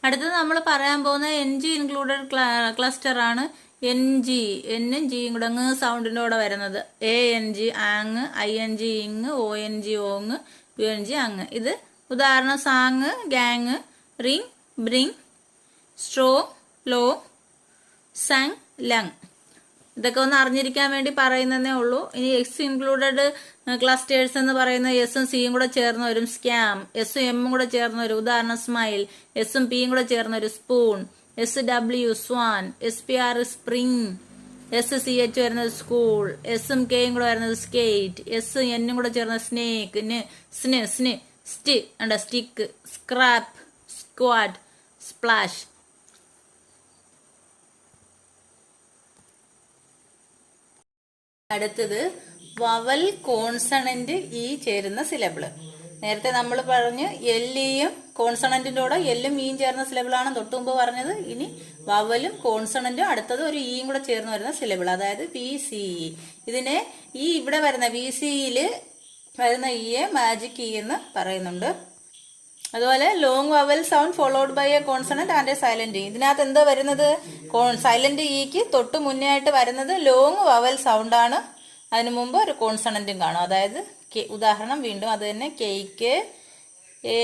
അടുത്തത് നമ്മൾ പറയാൻ പോകുന്ന NG ഇൻക്ലൂഡഡ് ക്ലസ്റ്റർ ആണ്. NG, എന്നും ജിയും കൂടെ അങ്ങ് സൗണ്ടിൻ്റെ കൂടെ വരുന്നത്. ANG ആങ്, ING ഇങ്, ONG ഓങ്, UNG അങ്ങ്. ഇത് ഉദാഹരണം sang, gang, ring, bring, strong, ലോ, സങ്, ലങ്. ഇതൊക്കെ ഒന്ന് അറിഞ്ഞിരിക്കാൻ വേണ്ടി പറയുന്നതേ ഉള്ളൂ. ഇനി എക്സ് ഇൻക്ലൂഡഡ് ക്ലസ്റ്റേഴ്സ് എന്ന് പറയുന്ന എസും സിയും കൂടെ ചേർന്ന് വരും സ്കാം. എസും എമ്മും കൂടെ ചേർന്ന് വരും. ഉദാഹരണം സ്മൈൽ. എസും പിയും കൂടെ ചേർന്ന് വരും spoon. SW swan. SPR spring. SCH വരുന്നത് സ്കൂൾ. എസും കെയും കൂടെ വരുന്നത് സ്കേറ്റ്. എസ് എന്നും കൂടെ ചേർന്ന് snake. Stick, scrap, squad, splash. അടുത്തത് വവൽ കോൺസണന്റ് ഇ ചേരുന്ന സിലബിള്. നേരത്തെ നമ്മൾ പറഞ്ഞു എല്ലിയും കോൺസണന്റിന്റെ കൂടെ എല്ലും ഇയും ചേർന്ന സിലബിളാണ് തൊട്ട് മുമ്പ് പറഞ്ഞത്. ഇനി വവലും കോൺസണന്റും അടുത്തത് ഒരു ഇയും കൂടെ ചേർന്ന് വരുന്ന സിലബിൾ, അതായത് VCE. ഇതിനെ ഈ ഇവിടെ വരുന്ന VCEയില് വരുന്ന ഇയെ മാജിക് ഇ എന്ന് പറയുന്നുണ്ട്. അതുപോലെ long vowel sound followed by a consonant and a silent E. ഇതിനകത്ത് എന്താ വരുന്നത്? സൈലന്റ് ഇക്ക് തൊട്ട് മുന്നേ ആയിട്ട് വരുന്നത് ലോങ് വവൽ സൗണ്ട് ആണ്. അതിനു മുമ്പ് ഒരു കോൺസണന്റും കാണും. അതായത് ഉദാഹരണം വീണ്ടും അത് തന്നെ, കേക്ക്, എ.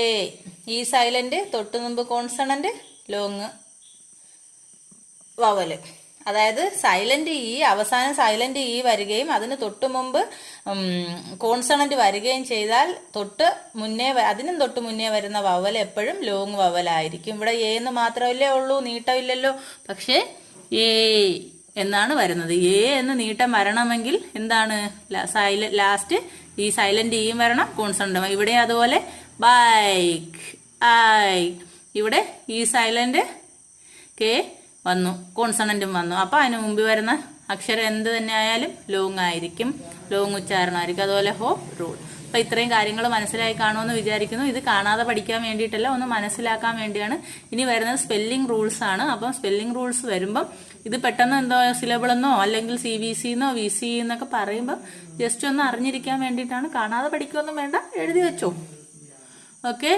ഈ സൈലന്റ് തൊട്ട് മുമ്പ് കോൺസണന്റ്, ലോങ് വവല്. അതായത് സൈലന്റ് ഇ അവസാനം സൈലന്റ് ഇ വരികയും അതിന് തൊട്ട് മുമ്പ് കോൺസണന്റ് വരികയും ചെയ്താൽ അതിനും തൊട്ട് മുന്നേ വരുന്ന വവൽ എപ്പോഴും ലോങ് വവലായിരിക്കും. ഇവിടെ എ എന്ന് മാത്രമല്ലേ ഉള്ളൂ, നീട്ടമില്ലല്ലോ. പക്ഷേ എ എന്നാണ് വരുന്നത്. എ എന്ന് നീട്ടം വരണമെങ്കിൽ എന്താണ്? ലാസ്റ്റ് ഈ സൈലന്റ് ഇയും വരണം, കോൺസണന്റ്. ഇവിടെ അതുപോലെ ബൈക്ക്, ഐ. ഇവിടെ ഈ സൈലന്റ് കെ വന്നു, കോൺസണന്റും വന്നു. അപ്പൊ അതിന് മുമ്പ് വരുന്ന അക്ഷരം എന്ത് തന്നെ ആയാലും ലോങ് ആയിരിക്കും, ലോങ് ഉച്ചാരണമായിരിക്കും. അതുപോലെ ഹോ, റൂൾ. അപ്പൊ ഇത്രയും കാര്യങ്ങൾ മനസ്സിലായി കാണുമെന്ന് വിചാരിക്കുന്നു. ഇത് കാണാതെ പഠിക്കാൻ വേണ്ടിയിട്ടല്ല, ഒന്ന് മനസ്സിലാക്കാൻ വേണ്ടിയാണ്. ഇനി വരുന്നത് സ്പെല്ലിംഗ് റൂൾസ് ആണ്. അപ്പം സ്പെല്ലിംഗ് റൂൾസ് വരുമ്പം ഇത് പെട്ടെന്ന് എന്തോ സിലബിൾ എന്നോ അല്ലെങ്കിൽ CBC എന്നോ VCE എന്നൊക്കെ പറയുമ്പോൾ ജസ്റ്റ് ഒന്ന് അറിഞ്ഞിരിക്കാൻ വേണ്ടിയിട്ടാണ്. കാണാതെ പഠിക്കുകയൊന്നും വേണ്ട, എഴുതി വെച്ചോ. ഓക്കെ.